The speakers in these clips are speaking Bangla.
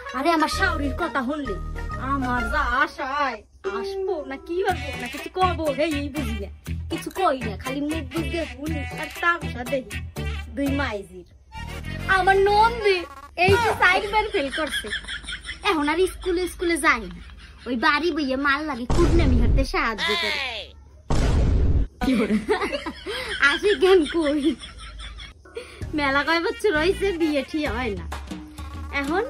আরে আমার শাওরির কথা শুনলে আমার যা আশায় আসবো না কি করবো না কিছু কবো এই বুঝি না কিছু কই না খালি মুখ বুঝে শুনি আর তার দেখি দুই মাইজির আমার নন্দে এই তো সাইডবার ফেল করছে এখন আর স্কুলে যায় না ওই বাড়ি বইয়ে মাল লাগে কুটনামি হাতে সাহায্য করে আসি কেন কই মেলা কয় বছর রয়েছে বিয়ে ঠিক হয় না এখন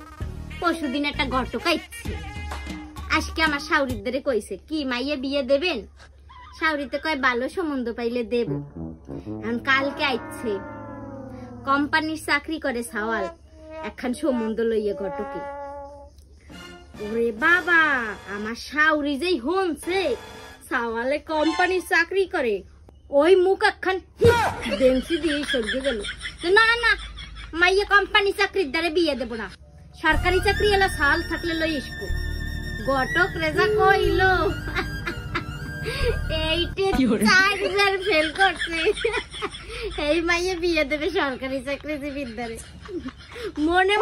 পরশুদিন একটা ঘটক আইছে আজকে আমার শাওরিদের কইছে কি মাইয়ে বিয়ে দেবেন শাওরিতে কয় ভালো সম্বন্ধ পাইলে দেব এখন কালকে আইছে কোম্পানির চাকরি করে সাওয়াল একখান সম্বন্ধ লইয়ে ঘটকে ওরে বাবা আমার শাওরি যেই হনছে সাওয়ালে কোম্পানির চাকরি করে ওই মুখ একখান বেঞ্চি দিয়ে সরিয়ে গেল না না মাইয়ে কোম্পানি চাকরির দ্বারে বিয়ে দেব না সরকারি চাকরি এলা সাল থাকলে লই ইসকো ঘটক রেজা কইল এইটে চাকরির ফেল করছে এই মাইয়ে বিয়ে দেবে সরকারি চাকরিজীবীর দ্বারে মনে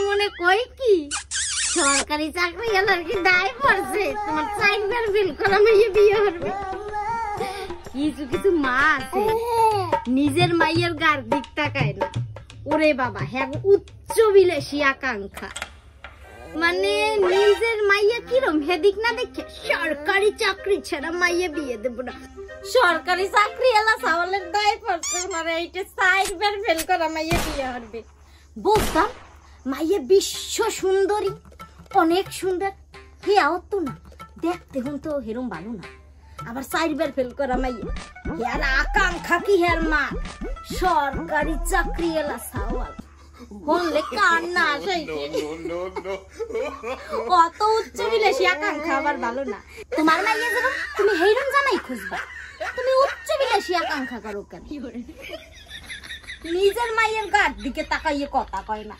মনে কই কি সরকারি চাকরি এলার কি দায় পড়ছে তোমার চাকরির ফেল করা মাইয়ে বিয়ে করবে কিছু মা আছে নিজের মাইয়ের গার দিক তাকায় না ওরে বাবা হ্যাঁ উচ্চ বিলাসী আকাঙ্ক্ষা মানে নিজের মাইয়া কিরম হেদিক না দেখে সরকারি চাকরি ছাড়া মাইয়া বিয়ে দেব না সরকারি চাকরি এলা সাওয়ালের দায় পড়ছে মানে এইটা সাইডবার ফেল করা মাইয়া বিয়ে হবে বুঝতাম মাইয়া বিশ্ব সুন্দরী অনেক সুন্দর হে তো না দেখতে হন তো হেরম ভালো না আবার সাইডবার ফেল করা মাইয়া হের আকাঙ্ক্ষা কি হের মা সরকারি চাকরি এলা সাওয়াল বললে কান্না আসে কত উচ্চ বিলাসী আকাঙ্ক্ষা আবার ভালো না তোমার মাইয়া যাবো তুমি হেরম জামাই খুঁজবা তুমি উচ্চ বিলাসী আকাঙ্ক্ষা করো কেন নিজের মাইয়ের গার দিকে তাকাইয়ে কথা কয় না